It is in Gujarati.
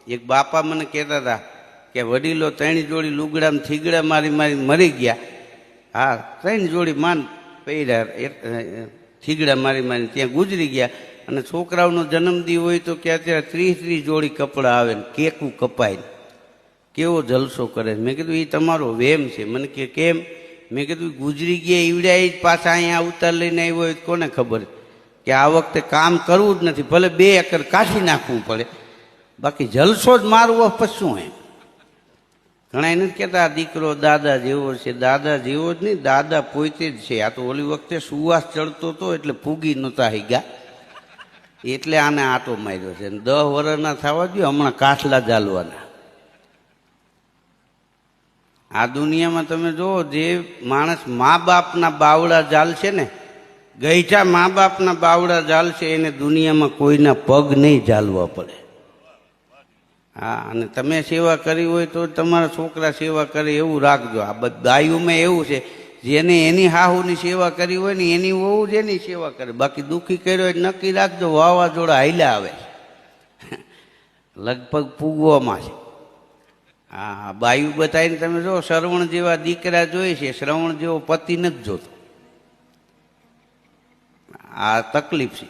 એક બાપા મને કહેતા હતા કે વડીલો 3 જોડી લુગડામાં થીગડા મારી મારી મરી ગયા. હા, 3 જોડી માન પહેર્યા, થીગડા મારી મારી ત્યાં ગુજરી ગયા. અને છોકરાઓનો જન્મદિન હોય તો કે અત્યારે 30 જોડી કપડાં આવે ને કેકું કપાય, કેવો જલસો કરે. મેં કીધું એ તમારો વેમ છે. મને કે કેમ? મેં કીધું ગુજરી ગયા ઈવડ્યા જ પાછા અહીંયા અવતાર લઈને આવ્યો હોય કોને ખબર કે આ વખતે કામ કરવું જ નથી, ભલે 2 એકર કાઢી નાખવું પડે, બાકી જલસો જ મારવો પછી શું એમ. ઘણા નથી કહેતા દીકરો દાદા જેવો છે. દાદા જેવો જ નહીં, દાદા પોતે જ છે. આ તો ઓલી વખતે સુવાસ ચડતો હતો એટલે ફૂગી નહોતા ગયા, એટલે આને આટો માર્યો છે. 10 વર્ષના થવા દો, હમણાં કાઠલા ચાલવાના. આ દુનિયામાં તમે જુઓ, જે માણસ મા બાપના બાવડા ઝાલશે ને, ગઈઠા મા બાપના બાવડા ઝાલશે, એને દુનિયામાં કોઈના પગ નહીં ઝાલવા પડે. હા, અને તમે સેવા કરી હોય તો તમારા છોકરા સેવા કરે એવું રાખજો. આ બાયુમાં એવું છે, જેને એની હાહુની સેવા કરી હોય ને એની વહુ જ એની સેવા કરે. બાકી દુઃખી કર્યો હોય નક્કી રાખજો, વાવાઝોડા હાલ્યા આવે લગભગ પૂગવામાં છે. હા, બાયુ બતાવીને તમે જો શ્રવણ જેવા દીકરા જોઈ છે, શ્રવણ જેવો પતિ નથી જોતો. આ તકલીફ છે.